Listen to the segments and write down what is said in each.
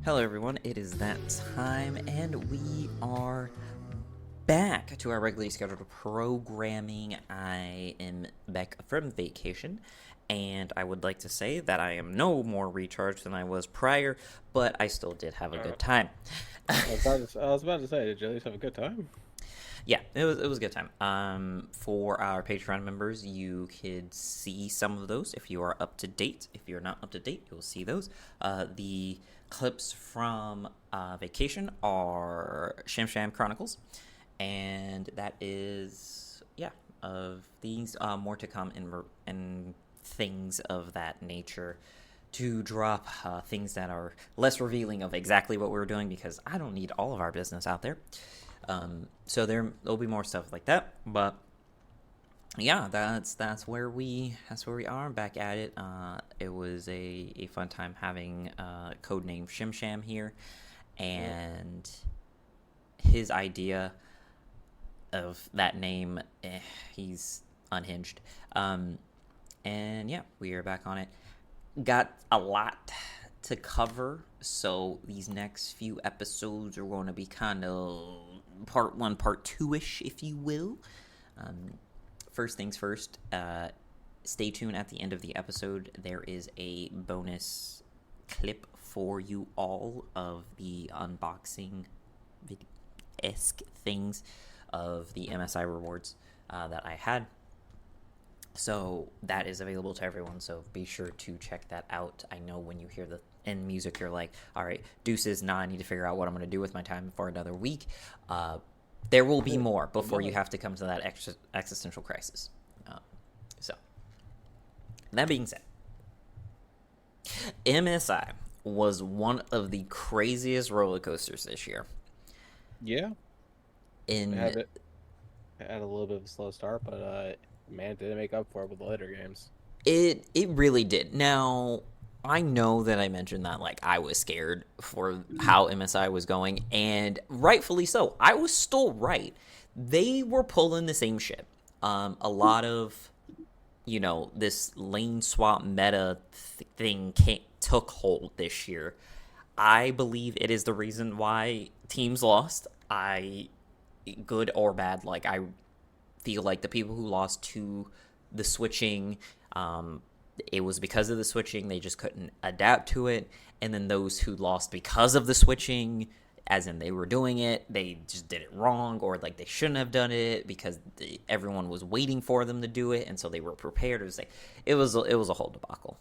Hello, everyone. It is that time, and we are back to our regularly scheduled programming. I am back from vacation, and I would like to say that I am no more recharged than I was prior, but I still did have a good time. I was about to say, did you at least have a good time? Yeah, it was a good time. For our Patreon members, you could see some of those if you are up to date. If you're not up to date, you'll see those. The clips from vacation are Sham Sham Chronicles, and that is of these more to come in things of that nature. To drop things that are less revealing of exactly what we're doing because I don't need all of our business out there. So there'll be more stuff like that, but yeah, that's where we are back at it. It was a fun time having codename Shim Sham here, Yeah. and his idea of that name, he's unhinged. And yeah, we are back on it. Got a lot to cover, so these next few episodes are going to be kind of part one, part two-ish, if you will. First things first, stay tuned at the end of the episode. There is a bonus clip for you all of the unboxing esque things of the MSI rewards that I had. So that is available to everyone, so be sure to check that out. I know when you hear the end music, you're like, all right, deuces, now I need to figure out what I'm going to do with my time for another week. There will be more before you have to come to that existential crisis. So, that being said, MSI was one of the craziest roller coasters this year. Yeah. In It had a little bit of a slow start, but man, it did make up for it with the later games. it really did. Now, I know that I mentioned that like I was scared for how MSI was going, and rightfully so. I was still right. They were pulling the same shit. A lot of this lane swap meta thing took hold this year. I believe it is the reason why teams lost. Good or bad, like I feel like the people who lost to the switching, it was because of the switching. They just couldn't adapt to it. And then those who lost because of the switching, as in they were doing it, they just did it wrong, or like they shouldn't have done it because everyone was waiting for them to do it, and so they were prepared. It was a whole debacle.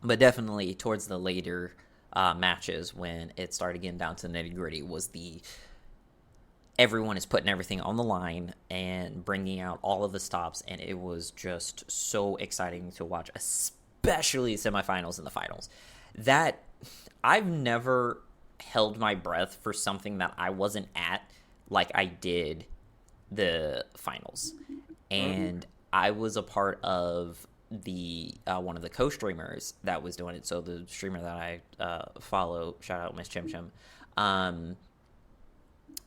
But definitely towards the later matches, when it started getting down to the nitty gritty, was the everyone is putting everything on the line and bringing out all of the stops, and it was just so exciting to watch, especially semifinals and the finals. That I've never held my breath for something that I wasn't at like I did the finals. And I was a part of the one of the co-streamers that was doing it. So the streamer that I follow, shout out Miss Chim Chim,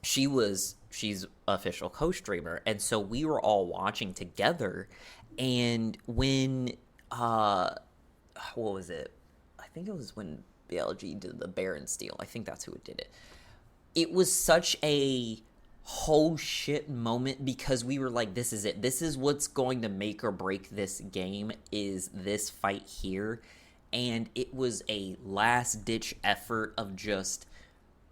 she's official co-streamer, and so we were all watching together. And when what was it, I think it was when BLG did the Baron steal, I think that's who did it. It was such a whole shit moment because we were like, this is it, this is what's going to make or break this game, is this fight here. And it was a last ditch effort of just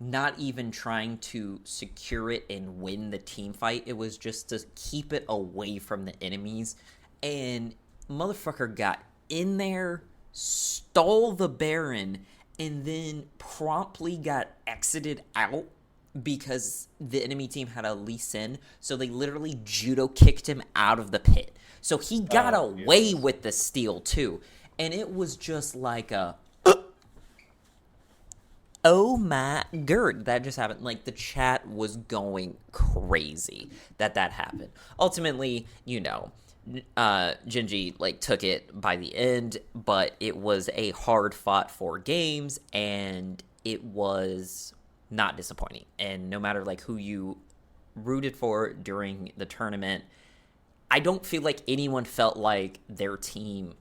not even trying to secure it and win the team fight. It was just to keep it away from the enemies. And motherfucker got in there, stole the Baron, and then promptly got exited out because the enemy team had a Lee Sin. So they literally judo kicked him out of the pit. So he got away with the steal too. And it was just like a oh my god, that just happened. Like, the chat was going crazy that happened. Ultimately, Genji like took it by the end, but it was a hard fought 4 games, and it was not disappointing. And no matter like who you rooted for during the tournament, I don't feel like anyone felt like their team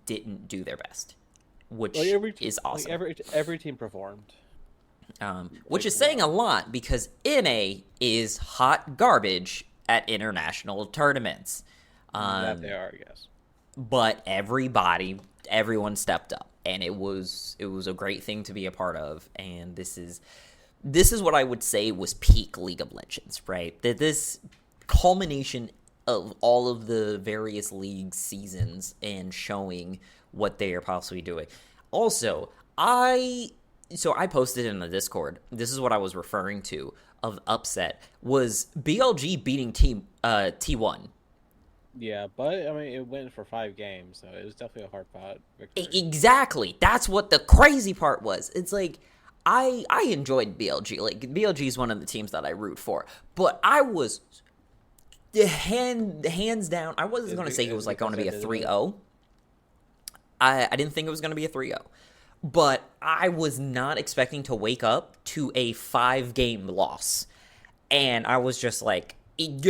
didn't do their best. Like which every team, is awesome. every team performed. Which Like is saying a lot because NA is hot garbage at international tournaments. that they are, yes. But everyone stepped up, and it was a great thing to be a part of. And this is what I would say was peak League of Legends, right? That this culmination of all of the various league seasons and showing what they are possibly doing. Also, I posted in the Discord. This is what I was referring to of upset was BLG beating T1. Yeah, but I mean, it went for 5 games, so it was definitely a hard fought victory. Exactly. That's what the crazy part was. It's like I enjoyed BLG. Like BLG is one of the teams that I root for, but I was hands down. I wasn't going to say it was like going to be a 3-0. I didn't think it was going to be a 3-0. But I was not expecting to wake up to a 5-game loss. And I was just like, and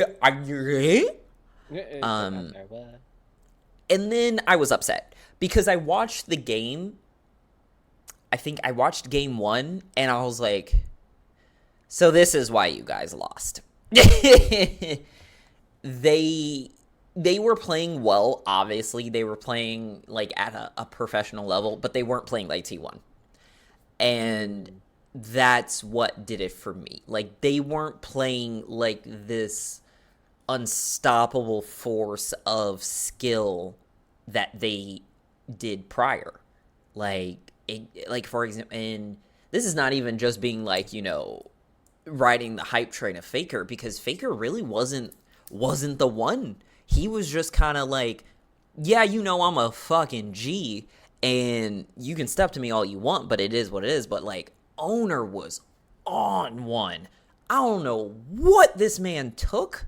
then I was upset because I watched the game. I think I watched game 1 and I was like, so this is why you guys lost. They were playing well, obviously. They were playing like at a professional level, but they weren't playing like T1. And that's what did it for me. Like they weren't playing like this unstoppable force of skill that they did prior. Like for example, and this is not even just being like, riding the hype train of Faker, because Faker really wasn't the one. He was just kind of like, yeah, I'm a fucking G, and you can step to me all you want, but it is what it is. But like, Owner was on one. I don't know what this man took.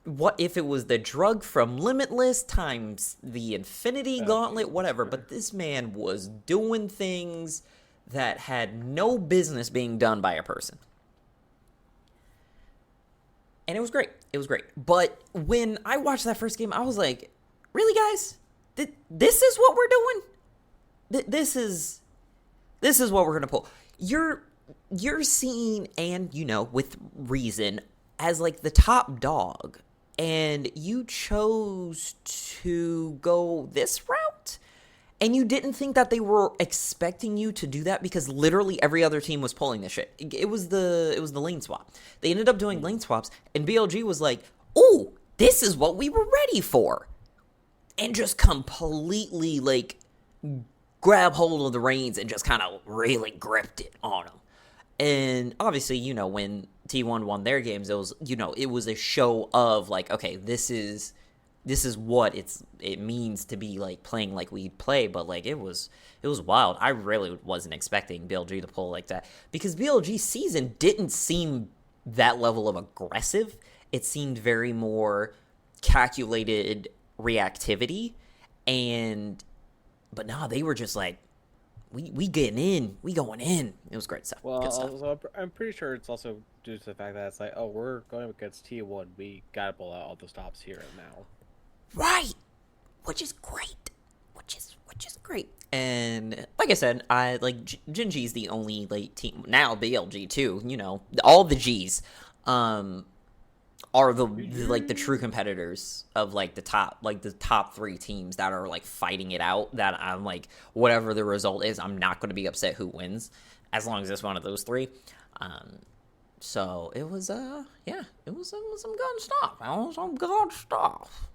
What if it was the drug from Limitless times the Infinity Gauntlet, whatever. But this man was doing things that had no business being done by a person. And it was great. It was great. But when I watched that first game, I was like, really, guys? This is what we're doing? This is what we're going to pull. You're seen, and, with reason, as, like, the top dog. And you chose to go this route? And you didn't think that they were expecting you to do that because literally every other team was pulling this shit. It was the lane swap. They ended up doing lane swaps, and BLG was like, "Ooh, this is what we were ready for," and just completely like grab hold of the reins and just kind of really gripped it on them. And obviously, when T1 won their games, it was it was a show of like, okay, this is what it means to be like playing like we play. But like it was wild. I really wasn't expecting BLG to pull like that, because BLG's season didn't seem that level of aggressive. It seemed very more calculated reactivity, but no, they were just like, we getting in, we going in. It was great stuff. Well, Good stuff. also, I'm pretty sure it's also due to the fact that it's like, oh, we're going against T1. We gotta pull out all the stops here and now. Right, which is great. Which is great. And like I said, I like Genji's the only like team now. BLG too. All the G's, are the true competitors of like the top 3 teams that are like fighting it out. That I'm like, whatever the result is, I'm not going to be upset who wins, as long as it's one of those 3. So it was it was some good stuff. It was some good stuff.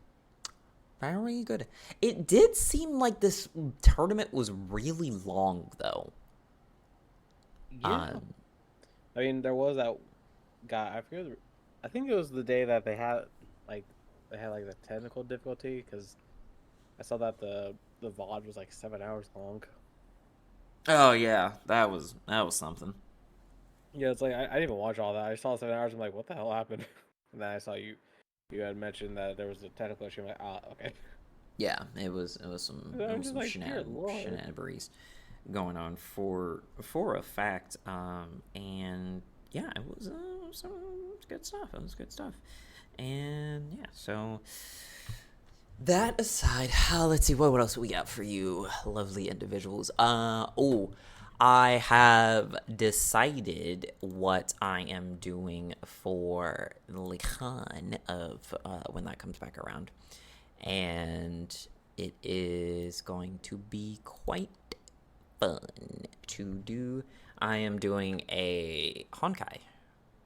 Very good. It did seem like this tournament was really long, though. Yeah. I mean, there was that guy. I think it was the day that they had the technical difficulty, because I saw that the VOD was like 7 hours long. Oh yeah, that was something. Yeah, it's like I didn't even watch all that. I saw 7 hours. I'm like, what the hell happened? And then I saw you had mentioned that there was a technical issue. I'm like, okay. Yeah, it was some like, shenanigans going on for a fact. And yeah, it was some good stuff. It was good stuff. And yeah, so That aside, let's see what else we got for you, lovely individuals. I have decided what I am doing for Likhan of when that comes back around, and it is going to be quite fun to do. I am doing a Honkai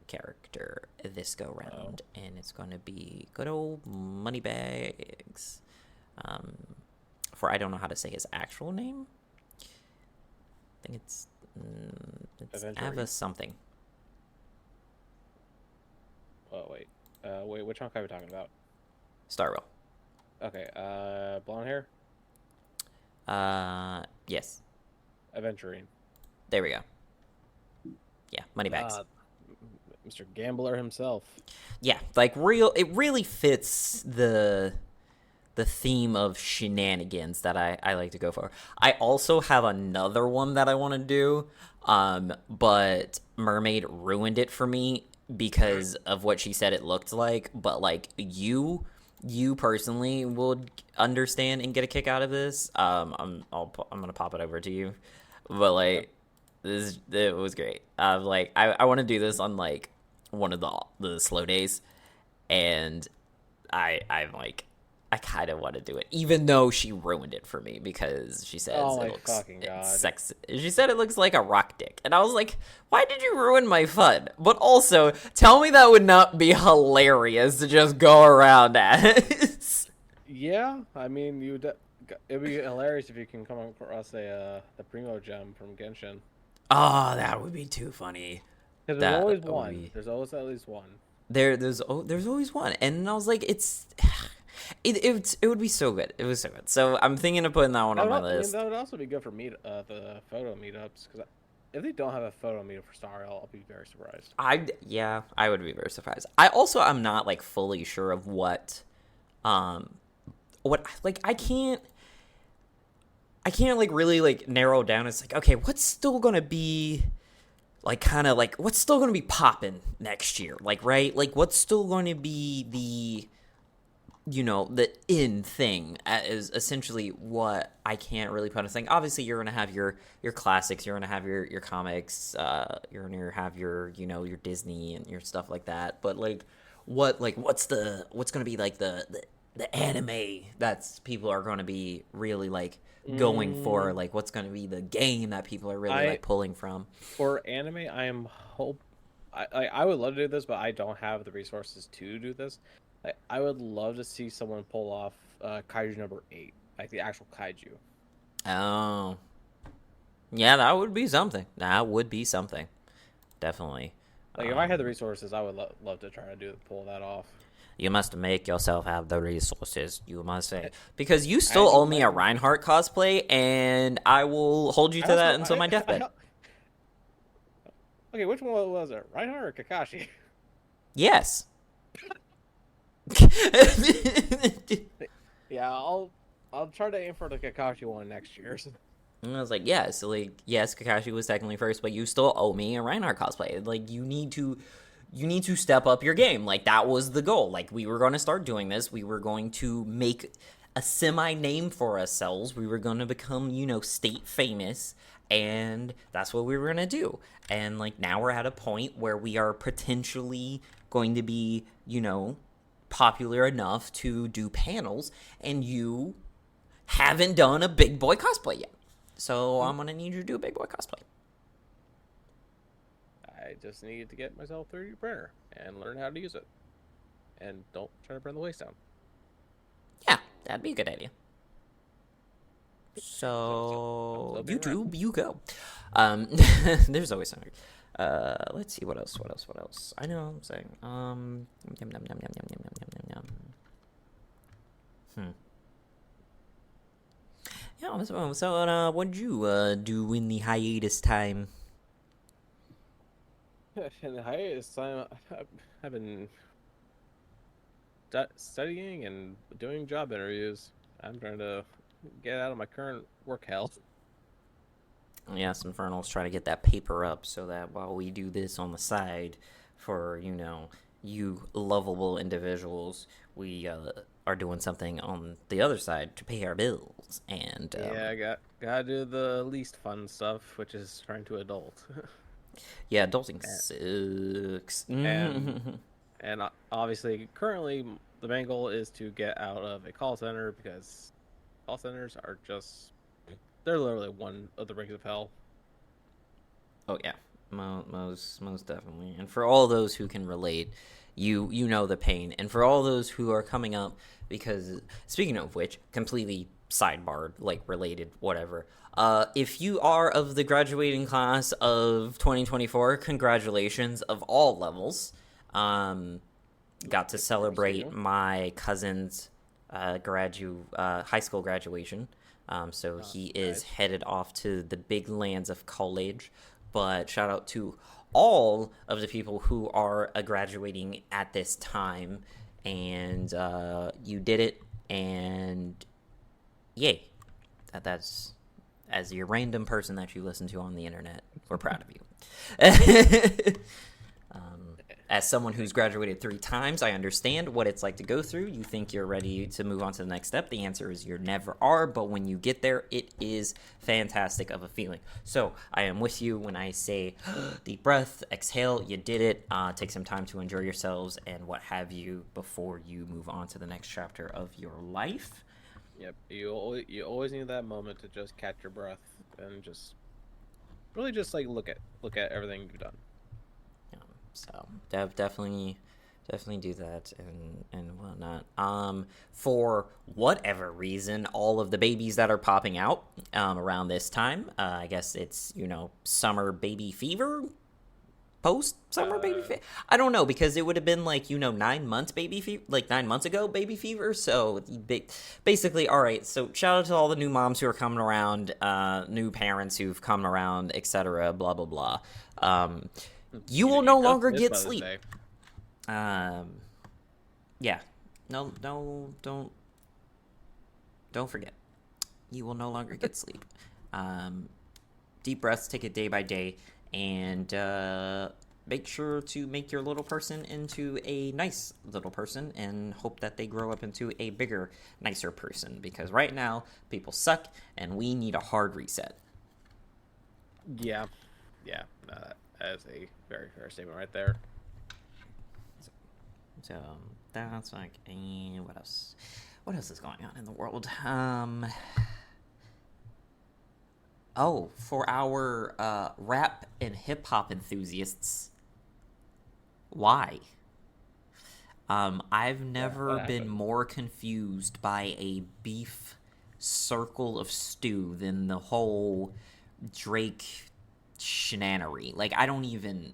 character this go Oh, round, and it's going to be good old Moneybags. Um, for I don't know how to say his actual name. I think it's Ava Aventurine. something. Oh wait, wait, which one are we talking about? Starwell. Okay, blonde hair, Yes, Aventurine. there we go. Yeah, Moneybags. Ah, Mr. Gambler himself. Yeah, like real. It really fits the theme of shenanigans that I like to go for. I also have another one that I want to do, but Mermaid ruined it for me because of what she said it looked like. But like you personally would understand and get a kick out of this. I'm gonna pop it over to you, but Okay. like it was great. Like I want to do this on like one of the slow days, and I'm like I kind of want to do it, even though she ruined it for me because she says Oh it my looks fucking it's god. sex. She said it looks like a rock dick, and I was like, "Why did you ruin my fun?" But also, tell me that would not be hilarious to just go around as. Yeah, I mean, it'd be hilarious if you can come across a the Primo gem from Genshin. Oh, that would be too funny. Because there's That always would one. be There's always at least one. there's always one, and I was like, it's. It would be so good. It was so good. So I'm thinking of putting that one on my I mean, list. that would also be good for the photo meetups. Because if they don't have a photo meetup for Star L, I'll be very surprised. I would be very surprised. I also am not like fully sure of um what like I can't like really like narrow down. It's like, okay, what's still gonna be like kind of like what's still gonna be popping next year? Like, right? Like what's still gonna be the in thing is essentially what I can't really put a thing. Obviously, you're gonna have your classics, you're gonna have your comics, you're gonna have your Disney and your stuff like that. But what's gonna be like the anime that's people are gonna be really like going for, Mm, like what's gonna be the game that people are really I like pulling from. For anime, I am hope. I would love to do this, but I don't have the resources to do this. I would love to see someone pull off Kaiju number 8, like the actual Kaiju. Oh, yeah, that would be something. That would be something, definitely. Like if I had the Um, resources, I would love to try to pull that off. You must make yourself have the resources. You must say because you still And owe you me a might. Reinhardt cosplay, and I will hold you I to that also until my deathbed. okay. Which one was it, Reinhardt or Kakashi? Yes. Yeah, I'll try to aim for the Kakashi one next year. And I was like, yes, like yes, Kakashi was technically first, but you still owe me a Reinhardt cosplay. Like you need to step up your game. Like that was the goal. Like we were going to start doing this. We were going to make a semi name for ourselves. We were going to become, state famous, and that's what we were going to do. And like now we're at a point where we are potentially going to be, popular enough to do panels, and you haven't done a big boy cosplay yet. So I'm gonna need you to do a big boy cosplay. I just need to get myself a 3D printer and learn how to use it, and don't try to burn the waste down. Yeah, that'd be a good idea. I'm So still being around. YouTube, you go. There's always something. Let's see what else. What else? What else? I know. I'm saying. Yum, yum, yum, yum, yum, yum, yum, yum, yum. Hmm. Yeah. What'd you do in the hiatus time? In the hiatus time, I've been studying and doing job interviews. I'm trying to get out of my current work hell. Yes, Infernal's trying to get that paper up so that while we do this on the side for, you lovable individuals, we are doing something on the other side to pay our bills. And Yeah, gotta do the least fun stuff, which is trying to adult. yeah, adulting and sucks. and and obviously, currently the main goal is to get out of a call center because call centers are just they're literally one of the rings of hell. Oh yeah, most definitely. And for all those who can relate, you know the pain. And for all those who are coming up, because speaking of which, completely sidebarred, like related, whatever. If you are of the graduating class of 2024, congratulations of all levels. Got to celebrate my cousin's high school graduation. So he is Nice. headed off to the big lands of college. But shout out to all of the people who are graduating at this time, and you did it, and yay! That's as your random person that you listen to on the internet, we're proud of you. As someone who's graduated 3 times, I understand what it's like to go through. You think you're ready to move on to the next step. The answer is you never are, but when you get there, it is fantastic of a feeling. So I am with you when I say deep breath, exhale, you did it. Take some time to enjoy yourselves and what have you before you move on to the next chapter of your life. Yep, you always need that moment to just catch your breath and just really just like look at everything you've done. So definitely do that and whatnot. For whatever reason, all of the babies that are popping out around this time, I guess it's summer baby fever, post summer baby fever. I don't know, because it would have been like 9 months baby fever, like 9 months ago baby fever. So basically, all right. So shout out to all the new moms who are coming around, new parents who've come around, etc. Blah blah blah. You will no longer get sleep. Yeah. No, don't forget. You will no longer get sleep. Deep breaths, take it day by day, and make sure to make your little person into a nice little person and hope that they grow up into a bigger, nicer person, because right now people suck and we need a hard reset. Yeah. That is a very fair statement right there. So that's like, what else? What else is going on in the world? Oh, for our rap and hip hop enthusiasts, why? I've never been more confused by a beef circle of stew than the whole Drake shenanery. Like, I don't even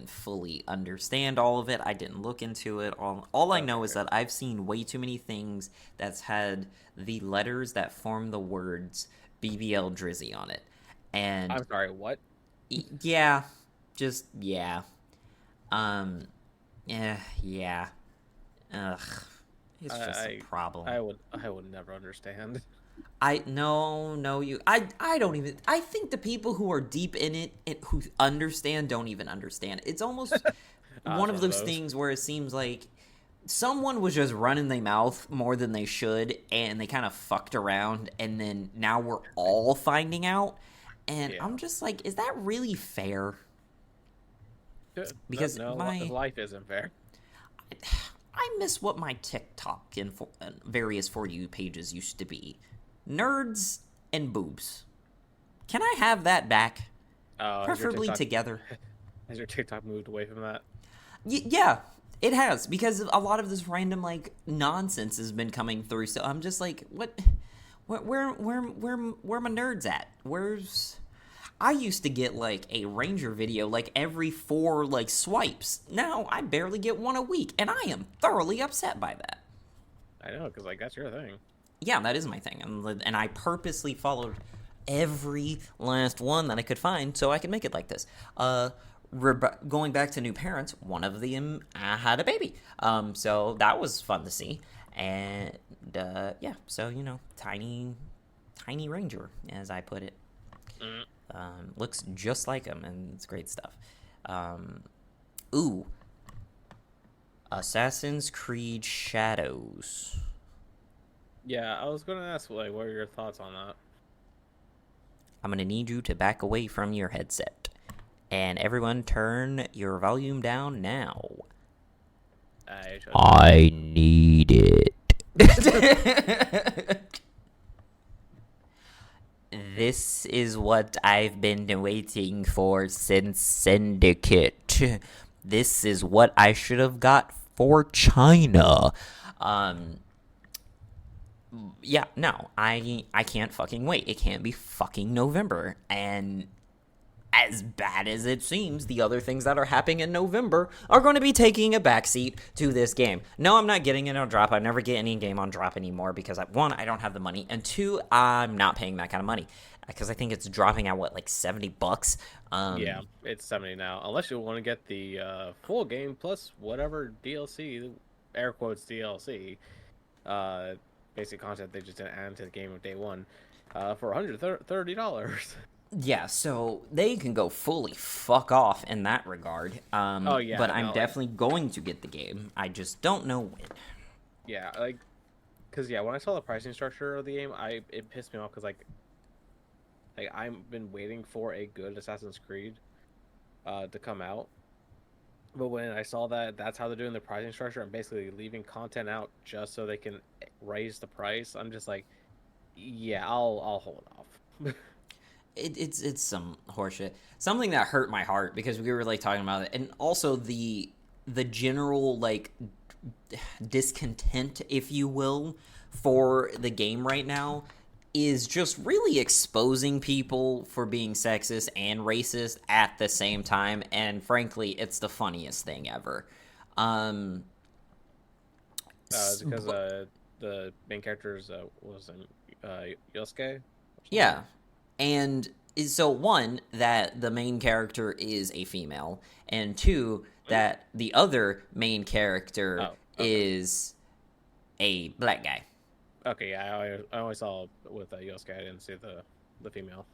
fully understand all of it. I didn't look into it. All I know is that I've seen way too many things that's had the letters that form the words BBL Drizzy on it. And I'm sorry, what? Yeah. Just yeah. Yeah. Ugh. It's just a problem. I would never understand. I don't even. I think the people who are deep in it and who understand don't even understand. It's almost one of those things where it seems like someone was just running their mouth more than they should, and they kind of fucked around, and then now we're all finding out. And I'm just like, is that really fair? Because life isn't fair. I miss what my TikTok and various For You pages used to be. Nerds and boobs. Can I have that back? Preferably together. Has your TikTok moved away from that? Yeah, it has, because a lot of this random nonsense has been coming through. So I'm just like, what? Where my nerds at? I used to get a Ranger video every 4 swipes. Now I barely get one a week, and I am thoroughly upset by that. I know, because that's your thing. Yeah, that is my thing, and I purposely followed every last one that I could find so I could make it like this. Going back to new parents, one of them had a baby, so that was fun to see, and yeah, so tiny Ranger, as I put it. Looks just like him, and it's great stuff. Ooh, Assassin's Creed Shadows. Yeah, I was gonna ask, like, what are your thoughts on that? I'm gonna need you to back away from your headset. And everyone turn your volume down now. I need it. This is what I've been waiting for since Syndicate. This is what I should have got for China. Yeah, no, I can't fucking wait. It can't be fucking November. And as bad as it seems, the other things that are happening in November are going to be taking a backseat to this game. No, I'm not getting it on drop. I never get any game on drop anymore because, one, I don't have the money, and two, I'm not paying that kind of money because I think it's dropping at what, like $70. Yeah, it's 70 now. Unless you want to get the full game plus whatever DLC, air quotes DLC, basic content they just didn't add to the game of day one, for $130. Yeah, so they can go fully fuck off in that regard. Oh yeah, but I'm definitely going to get the game. I just don't know when. Yeah, like, cause yeah, when I saw the pricing structure of the game, it pissed me off because like I've been waiting for a good Assassin's Creed, to come out. But when I saw that that's how they're doing the pricing structure and basically leaving content out just so they can raise the price, I'm just like, yeah, I'll hold off. It's some horseshit. Something that hurt my heart because we were like talking about it, and also the general like discontent, if you will, for the game right now is just really exposing people for being sexist and racist at the same time, and frankly, it's the funniest thing ever. It's because the main character's was Yosuke. Yeah, and so one, that the main character is a female, and two, that the other main character is a black guy. Okay, yeah, I only saw with Yosuke. I didn't see the female.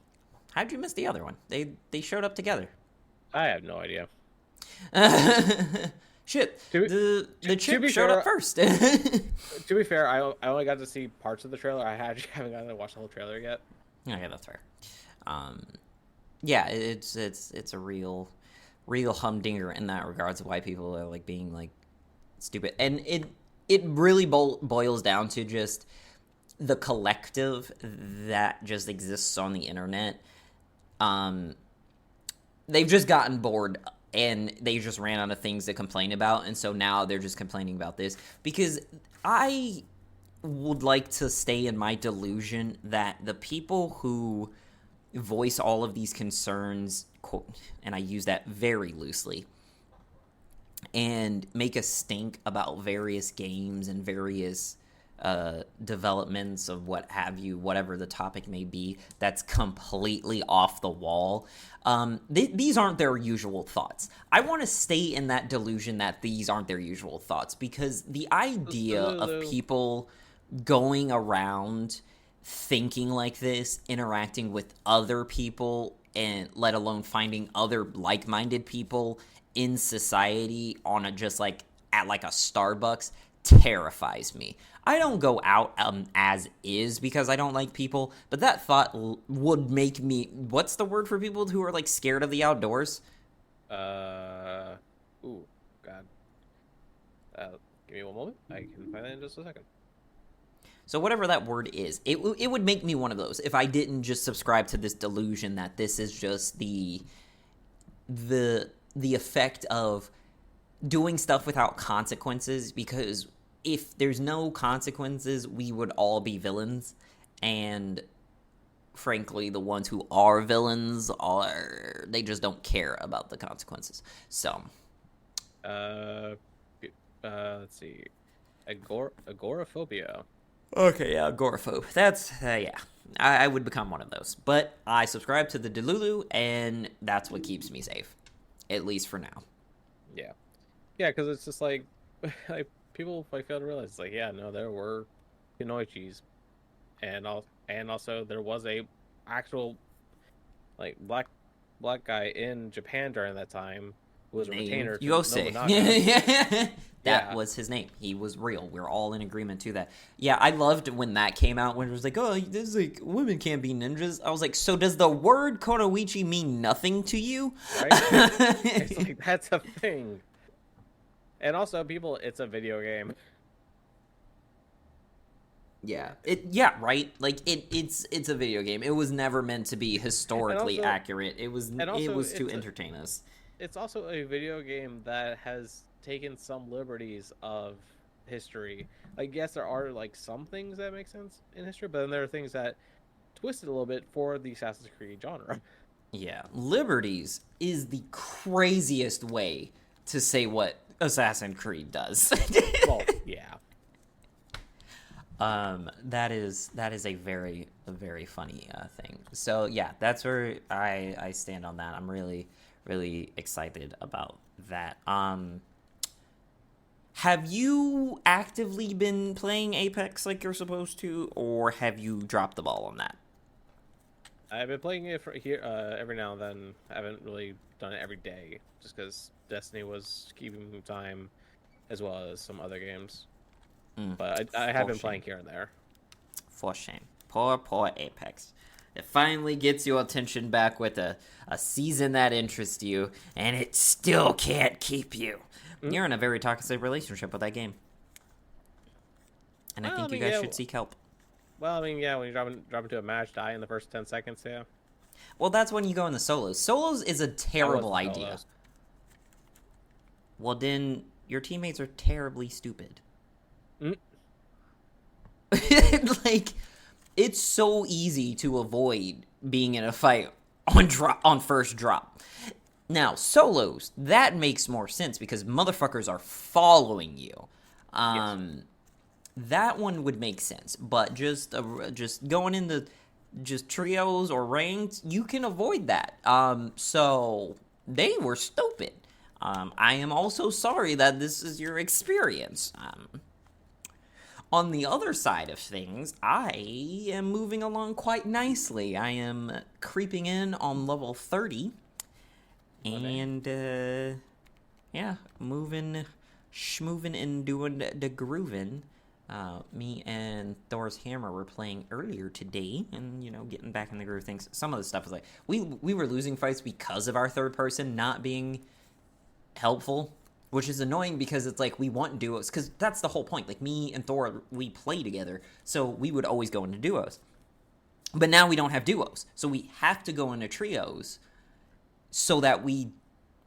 How'd you miss the other one? They showed up together. I have no idea. Shit, the chick showed up first. To be fair, I only got to see parts of the trailer. I actually haven't gotten to watch the whole trailer yet. Okay, that's fair. Yeah, it's a real humdinger in that regards of why people are like being like stupid, and it really boils down to just the collective that just exists on the internet. They've just gotten bored and they just ran out of things to complain about, and so now they're just complaining about this because I would like to stay in my delusion that the people who voice all of these concerns, and I use that very loosely, and make a stink about various games and various developments of what have you, whatever the topic may be, that's completely off the wall. These aren't their usual thoughts. I want to stay in that delusion that these aren't their usual thoughts, because the idea of people going around thinking like this, interacting with other people, and let alone finding other like-minded people in society on a just like at like a Starbucks terrifies me. I don't go out as is because I don't like people, but that thought would make me, what's the word for people who are like scared of the outdoors? God. Give me one moment. I can find that in just a second. So whatever that word is, it would make me one of those if I didn't just subscribe to this delusion that this is just the effect of doing stuff without consequences, because if there's no consequences, we would all be villains, and frankly, the ones who are villains they just don't care about the consequences. So, let's see, agoraphobia. Okay, yeah, agoraphobe. That's yeah. I would become one of those, but I subscribe to the Delulu, and that's what keeps me safe, at least for now. Yeah, because it's just like people like fail to realize, it's like, yeah, no, there were Kunoichis, and also there was a actual like black guy in Japan during that time who was a retainer to Yosei. Nobunaga. That Yeah. was his name. He was real. We're all in agreement to that. Yeah, I loved when that came out, when it was like, oh, this is like, women can't be ninjas. I was like, so does the word Konoichi mean nothing to you? Right? It's like that's a thing. And also, people, it's a video game. Yeah, right. Like it's a video game. It was never meant to be And historically also, accurate. It was and it also, was to entertain us. it's also a video game that has taken some liberties of history. Like, yes, there are like some things that make sense in history, but then there are things that twist it a little bit for the Assassin's Creed genre. Yeah, liberties is the craziest way to say what Assassin's Creed does. Well, yeah. That is a very funny thing. So yeah, that's where I stand on that. I'm really excited about that. Have you actively been playing Apex like you're supposed to, or have you dropped the ball on that? I've been playing it for here every now and then. I haven't really done it every day, just because Destiny was keeping me time, as well as some other games. But I have been playing here and there. For shame. Poor Apex. It finally gets your attention back with a season that interests you, and it still can't keep you. You're in a very toxic relationship with that game. And I think you guys should seek help. Well, I mean, yeah, when you drop into a match, die in the first 10 seconds, yeah. Well, that's when you go in the solos. Solos is a terrible idea. Well, then your teammates are terribly stupid. Like, it's so easy to avoid being in a fight on first drop. Now, solos, that makes more sense because motherfuckers are following you. Yes. That one would make sense, but just going into just trios or ranked, you can avoid that. So they were stupid. I am also sorry that this is your experience. On the other side of things, I am moving along quite nicely. I am creeping in on level 30. And, yeah, schmoving and doing the grooving. Me and Thor's Hammer were playing earlier today, and, you know, getting back in the groove of things. Some of the stuff was like, we were losing fights because of our third person not being helpful, which is annoying because it's like we want duos, because that's the whole point. Like, me and Thor, we play together, so we would always go into duos. But now we don't have duos, so we have to go into trios so that we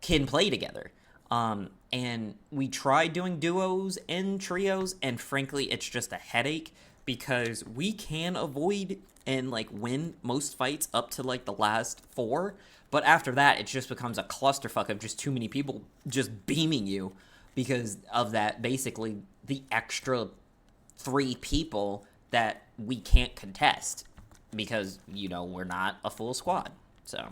can play together. And we tried doing duos and trios, and frankly, it's just a headache because we can avoid and like win most fights up to like the last 4, but after that, it just becomes a clusterfuck of just too many people just beaming you because of that. Basically, the extra 3 people that we can't contest because, you know, we're not a full squad. So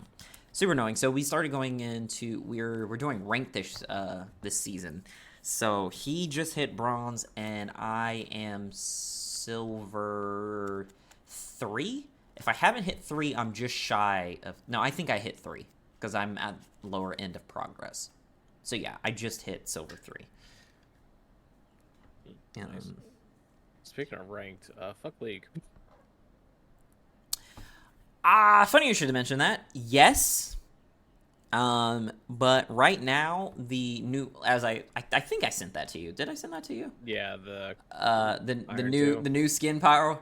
super annoying. So we started going into we're doing ranked this season. So he just hit bronze and I am silver 3. If I haven't hit 3, I'm just shy of. No, I think I hit 3 because I'm at lower end of progress. So yeah, I just hit silver 3. Nice. Speaking of ranked, fuck League. Funny you should have mentioned that. Yes. But right now the new, as I think I sent that to you. Did I send that to you? Yeah, the new skin power.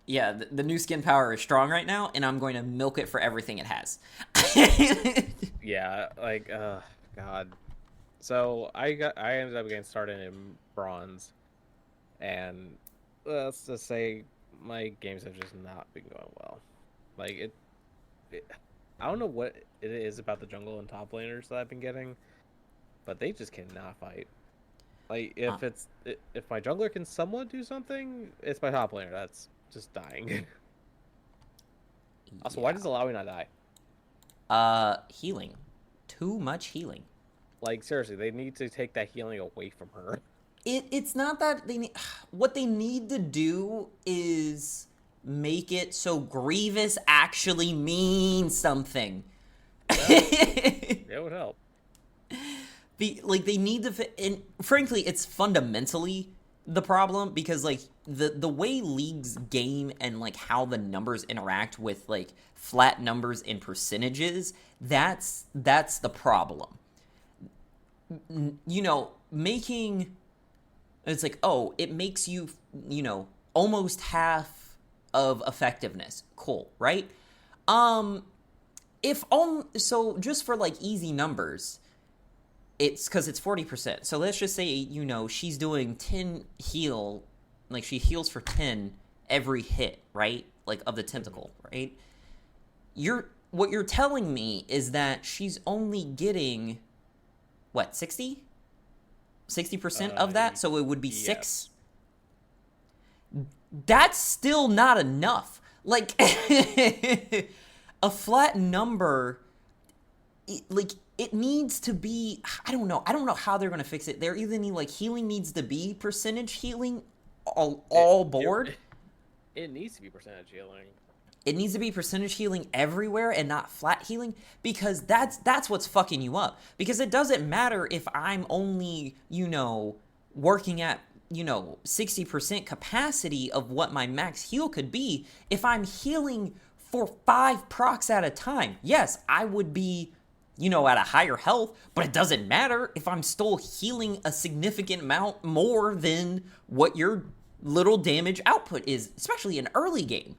Yeah, the new skin power is strong right now, and I'm going to milk it for everything it has. Yeah, like God. So I ended up getting started in bronze, and let's just say my games have just not been going well. Like I don't know what it is about the jungle and top laners that I've been getting, but they just cannot fight. Like if my jungler can somewhat do something, it's my top laner that's just dying. Also, why does Alawi not die? Healing. Too much healing. Like, seriously, they need to take that healing away from her. It's not that they need. What they need to do is make it so Grievous actually means something. It would help. they need to and frankly it's fundamentally the problem because like the way leagues game and like how the numbers interact with like flat numbers and percentages, that's the problem. You know, making it's like, oh, it makes you, you know, almost half of effectiveness. Cool, right? If on so just for like easy numbers, it's because it's 40%. So let's just say, you know, she's doing 10 heal, like she heals for 10 every hit, right? Like of the tentacle, right? What you're telling me is that she's only getting what, 60% of that, so it would be 6. That's still not enough. Like a flat number, it needs to be, I don't know how they're going to fix it. They're either need like healing needs to be percentage healing all board. It needs to be percentage healing. It needs to be percentage healing everywhere and not flat healing, because that's what's fucking you up. Because it doesn't matter if I'm only, you know, working at, you know, 60% capacity of what my max heal could be. If I'm healing for 5 procs at a time, yes, I would be, you know, at a higher health, but it doesn't matter if I'm still healing a significant amount more than what your little damage output is, especially in early game.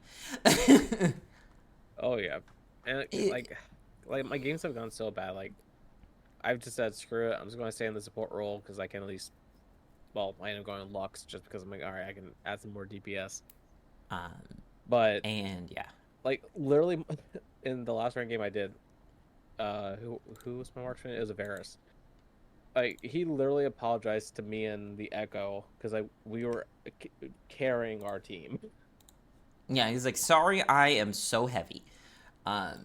Oh yeah, and like my games have gone so bad. Like I've just said, screw it. I'm just going to stay in the support role because I can at least. Well, I end up going Lux just because I'm like, all right, I can add some more DPS. But and yeah, like literally in the last ranked game I did, who was my marksman? It was a Varus. Like he literally apologized to me and the Echo because we were carrying our team. Yeah, he's like, sorry, I am so heavy. Like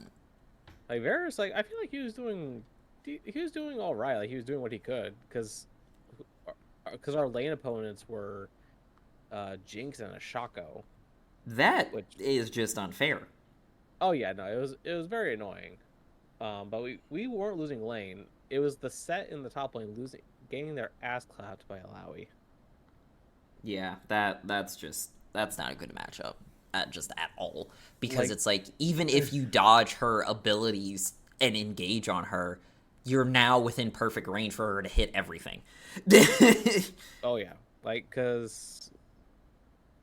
Varus, like I feel like he was doing all right. Like he was doing what he could because our lane opponents were Jinx and a Shaco. Which is just unfair. Oh yeah, no, it was very annoying. But we weren't losing lane. It was the set in the top lane getting their ass clapped by Alawi. Yeah, that's not a good matchup, just at all. Because it's like, even if you dodge her abilities and engage on her, you're now within perfect range for her to hit everything. Oh yeah, like because,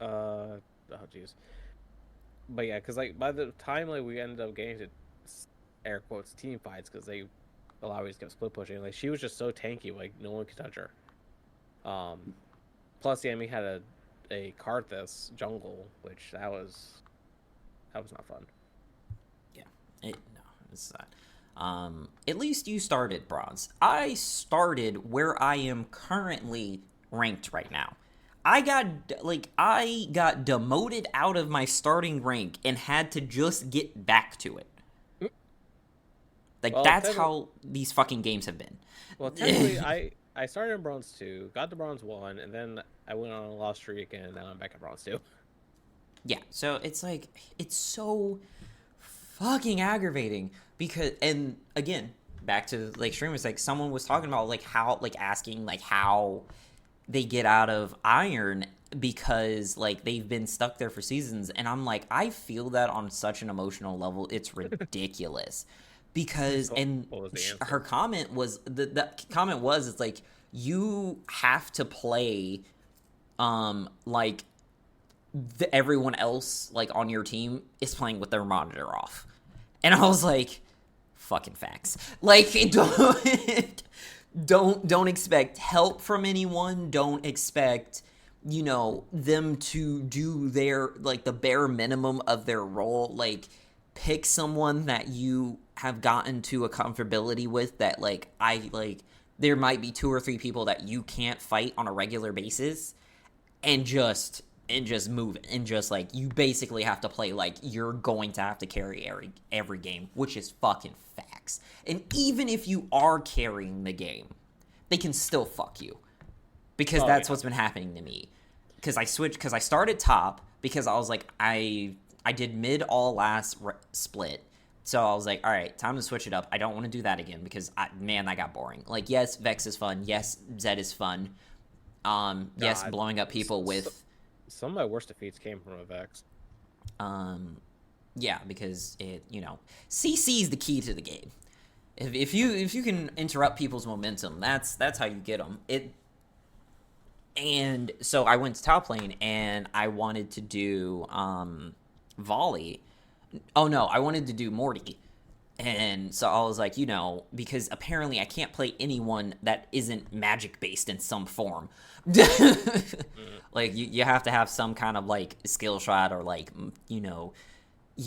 oh jeez, but yeah, because like by the time like we ended up getting to air quotes team fights, because they always kept split pushing, like she was just so tanky, like no one could touch her. Plus the enemy had a Karthus jungle, which that was not fun. Yeah, it's not. At least you started bronze. I started where I am currently ranked right now. I got demoted out of my starting rank and had to just get back to it. Like, well, that's how these fucking games have been. Well, technically, I started in bronze 2, got to bronze 1, and then I went on a loss streak, and now I'm back at bronze 2. Yeah, so it's like, it's so fucking aggravating because, and again, back to like streamers, like someone was talking about like how, like asking like how they get out of Iron because like they've been stuck there for seasons, and I'm like, I feel that on such an emotional level, it's ridiculous. Because and her comment was the comment was, it's like, you have to play like everyone else like on your team is playing with their monitor off. And I was like, fucking facts. Like, don't expect help from anyone. Don't expect, you know, them to do their like the bare minimum of their role. Like, pick someone that you have gotten to a comfortability with, that like there might be 2 or 3 people that you can't fight on a regular basis, and just move it, and just like you basically have to play like you're going to have to carry every game, which is fucking facts. And even if you are carrying the game, they can still fuck you, because that's what's been happening to me. Because I started top because I was like, I did mid all last split, So I was like, all right, time to switch it up. I don't want to do that again because, man, that got boring. Like, yes, Vex is fun. Yes, Zed is fun. Yes, blowing up people with... Some of my worst defeats came from a Vex. Yeah, because CC is the key to the game. If you can interrupt people's momentum, that's how you get them. And so I went to top lane and I wanted to do volley. Oh no, I wanted to do Morty. And so I was like, because apparently I can't play anyone that isn't magic based in some form. Like you have to have some kind of like skill shot or like, you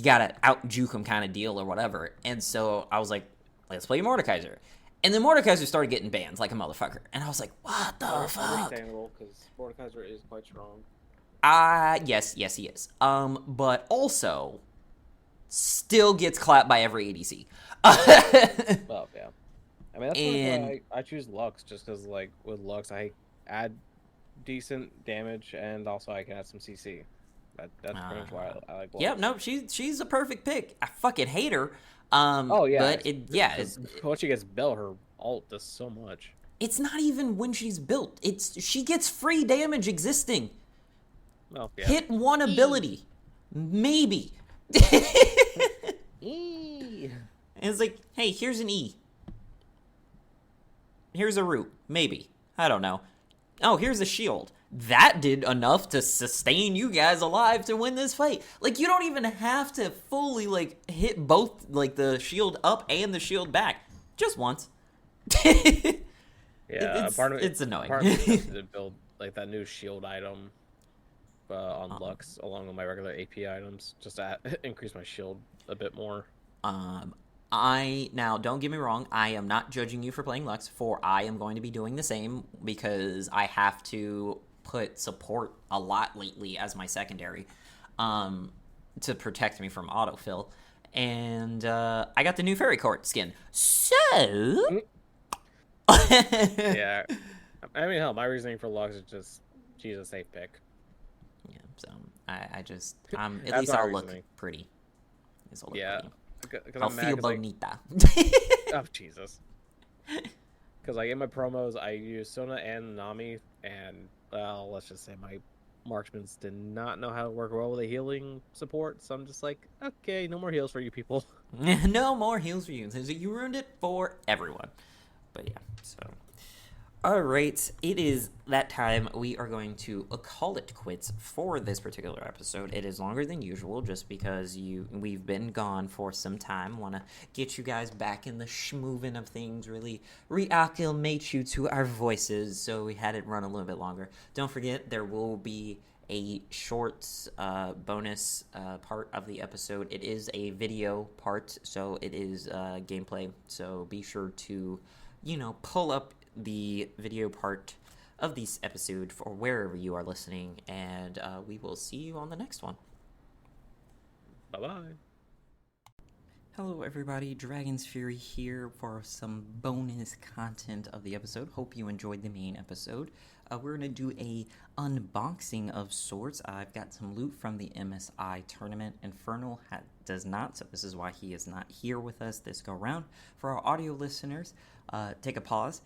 gotta out juke him kind of deal or whatever. And so I was like, let's play Mordekaiser. And then Mordekaiser started getting banned like a motherfucker. And I was like, what the fuck? Understandable, because Mordekaiser is quite strong. Yes, he is. But also, still gets clapped by every ADC. Well, yeah. I mean, that's why I choose Lux, just because, like, with Lux, I add decent damage, and also I can add some CC. That's pretty much why I like Lux. Yep, no, she's a perfect pick. I fucking hate her. Oh yeah, but once she gets built, her ult does so much. It's not even when she's built. She gets free damage existing. Well, yeah. Hit one ability, maybe. E. And it's like, hey, here's an E. Here's a root, maybe. I don't know. Oh, here's a shield. That did enough to sustain you guys alive to win this fight. Like, you don't even have to fully, like, hit both, like, the shield up and the shield back. Just once. Yeah, it's annoying. Part of me just to build, like, that new shield item on Lux, along with my regular AP items, just to increase my shield a bit more. Now, don't get me wrong, I am not judging you for playing Lux, for I am going to be doing the same, because I have to put support a lot lately as my secondary to protect me from autofill. And I got the new Fairy Court skin. So... Yeah. I mean, hell, my reasoning for Lux is just she's a safe pick. Yeah, so at least I'll look pretty. Yeah. I'll feel bonita. Oh, Jesus. Because, like, in my promos, I use Sona and Nami, and, well, let's just say my marksmans did not know how to work well with a healing support, so I'm just like, okay, no more heals for you people. No more heals for you. You ruined it for everyone. But, yeah, so... Alright, it is that time. We are going to call it quits for this particular episode. It is longer than usual just because we've been gone for some time. Want to get you guys back in the schmoovin' of things, really reacclimate you to our voices, so we had it run a little bit longer. Don't forget, there will be a short bonus part of the episode. It is a video part, so it is gameplay, so be sure to, pull up the video part of this episode for wherever you are listening, and we will see you on the next one. Bye-bye. Hello everybody, Dragon's Fury here for some bonus content of the episode. Hope you enjoyed the main episode. We're going to do a unboxing of sorts. I've got some loot from the MSI tournament. Infernal does not, so this is why he is not here with us this go round. For our audio listeners, take a pause.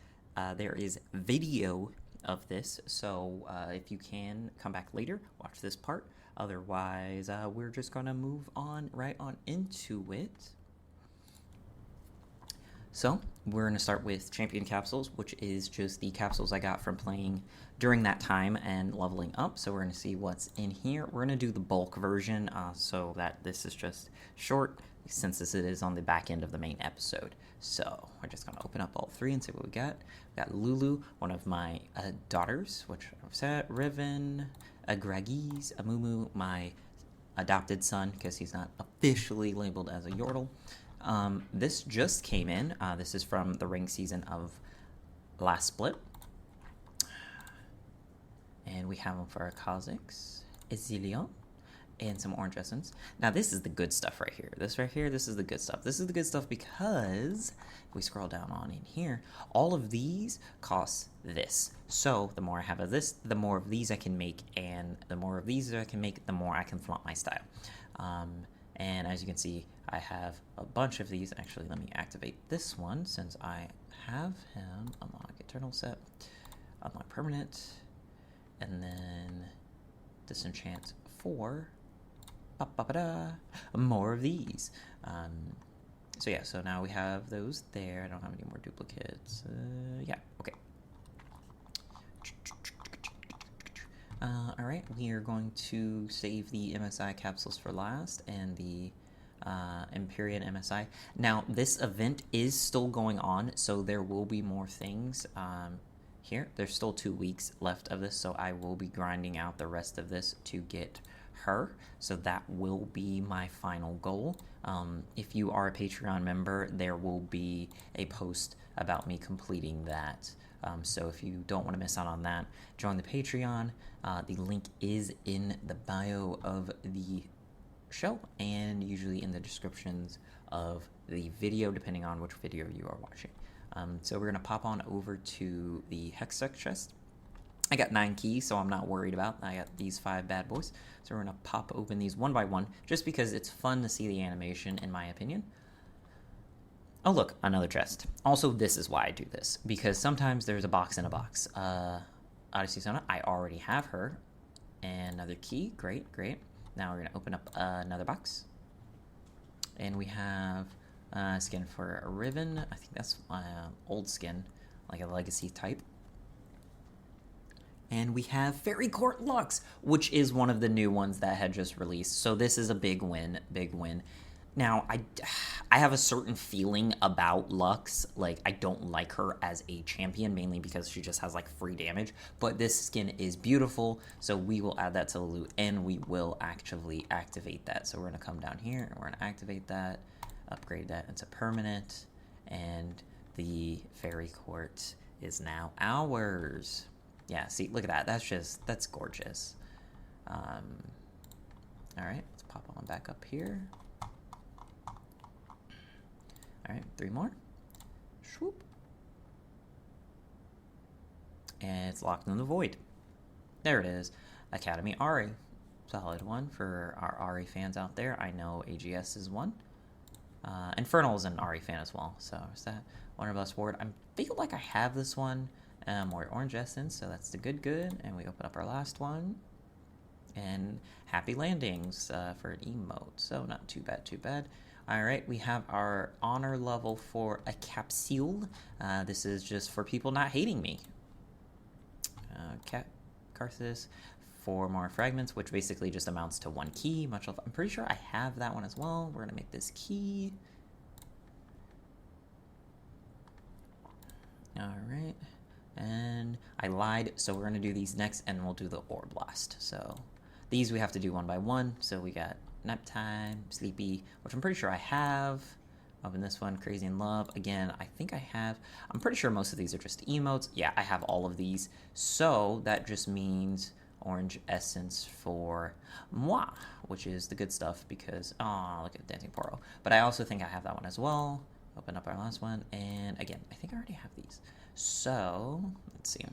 There is video of this, so if you can, come back later, watch this part. Otherwise, we're just going to move on right on into it. So, we're going to start with Champion Capsules, which is just the capsules I got from playing during that time and leveling up. So we're going to see what's in here. We're going to do the bulk version, so that this is just short, since this is on the back end of the main episode. So, we're just going to open up all three and see what we got. We got Lulu, one of my daughters, which was at Riven, Gragies, Amumu, my adopted son, because he's not officially labeled as a Yordle. This just came in. This is from the ring season of last split. And we have them for our Kha'Zix, Ezreal, and some Orange Essence. Now, this is the good stuff right here. This is the good stuff. This is the good stuff because, if we scroll down on in here, all of these cost this. So, the more I have of this, the more of these I can make, and the more of these I can make, the more I can flaunt my style. And as you can see, I have a bunch of these. Actually, let me activate this one since I have him. Unlock Eternal Set, unlock Permanent, and then disenchant 4. Ba-ba-ba-da. More of these. So yeah, so now we have those there. I don't have any more duplicates. Yeah, okay. Alright, we are going to save the MSI capsules for last and the Empyrean MSI. Now, this event is still going on, so there will be more things here. There's still 2 weeks left of this, so I will be grinding out the rest of this to get her. So that will be my final goal. If you are a Patreon member, there will be a post about me completing that. So if you don't want to miss out on that, join the Patreon. The link is in the bio of the show and usually in the descriptions of the video, depending on which video you are watching. So we're going to pop on over to the Hextech chest. I got 9 keys, so I'm not worried about. I got these 5 bad boys. So we're going to pop open these one by one, just because it's fun to see the animation, in my opinion. Oh, look, another chest. Also, this is why I do this, because sometimes there's a box in a box. Odyssey Sona, I already have her. And another key. Great, great. Now we're going to open up another box. And we have skin for a Riven. I think that's old skin, like a legacy type. And we have Fairy Court Lux, which is one of the new ones that had just released. So this is a big win, big win. Now, I have a certain feeling about Lux. Like, I don't like her as a champion, mainly because she just has, like, free damage. But this skin is beautiful, so we will add that to the loot, and we will actually activate that. So we're going to come down here, and we're going to activate that, upgrade that into permanent, and the Fairy Court is now ours. Yeah, see, look at that. That's gorgeous. All right, let's pop on back up here. All right, 3 more. Swoop. And it's locked in the void. There it is. Academy Ari. Solid one for our Ari fans out there. I know AGS is one. Infernal is an Ari fan as well. So is that Wonder Blast Ward? I feel like I have this one. More Orange Essence, so that's the good. And we open up our last one. And Happy Landings for an emote. So not too bad. Alright, we have our honor level for a capsule. This is just for people not hating me. Carthus, 4 more fragments, which basically just amounts to 1 key. I'm pretty sure I have that one as well. We're going to make this key. Alright. And I lied, so we're going to do these next, and we'll do the Ore Blast. So these we have to do one by one. So we got Nap Time, Sleepy, which I'm pretty sure I have. Open this one, Crazy in Love. Again, I think I have. I'm pretty sure most of these are just emotes. Yeah, I have all of these. So that just means Orange Essence for moi, which is the good stuff because, oh, look at Dancing Poro. But I also think I have that one as well. Open up our last one. And again, I think I already have these. So, let's see.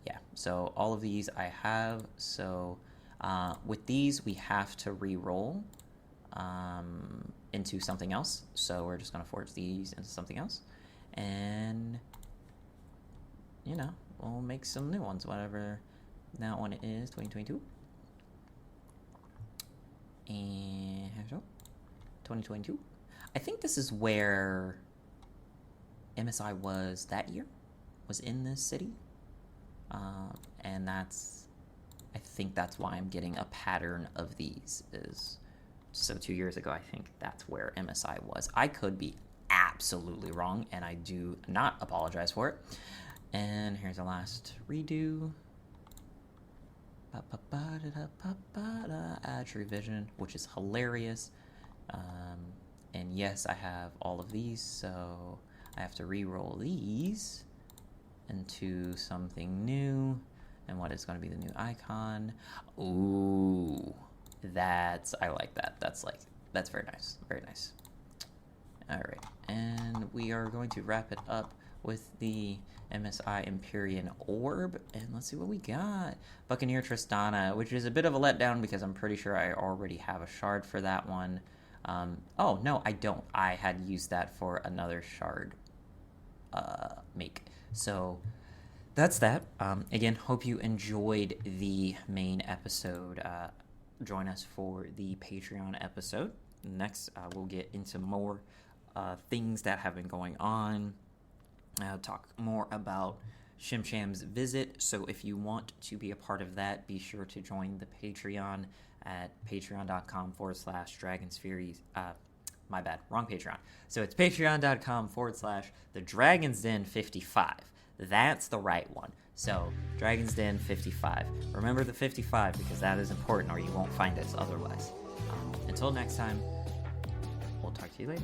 Yeah, so all of these I have. So, with these, we have to re-roll into something else. So we're just going to forge these into something else. And, you know, we'll make some new ones, whatever that one is, 2022. And, 2022. I think this is where MSI was that year, was in this city. And I think that's why I'm getting a pattern of these. So 2 years ago, I think that's where MSI was. I could be absolutely wrong, and I do not apologize for it. And here's the last redo. Add revision, which is hilarious. And yes, I have all of these, so I have to re-roll these into something new. And what is going to be the new icon? Ooh, I like that. That's very nice. Very nice. All right, and we are going to wrap it up with the MSI Empyrean Orb. And let's see what we got. Buccaneer Tristana, which is a bit of a letdown because I'm pretty sure I already have a shard for that one. Oh, no, I don't. I had used that for another shard make. So that's that. Again, hope you enjoyed the main episode. Join us for the Patreon episode. Next, we'll get into more things that have been going on. Talk more about Shimsham's visit. So if you want to be a part of that, be sure to join the Patreon at patreon.com/Dragons Furies. My bad, wrong Patreon. So it's patreon.com/The Dragons Den 55. That's the right one. So Dragons Den 55. Remember the 55 because that is important, or you won't find us otherwise. Until next time, we'll talk to you later.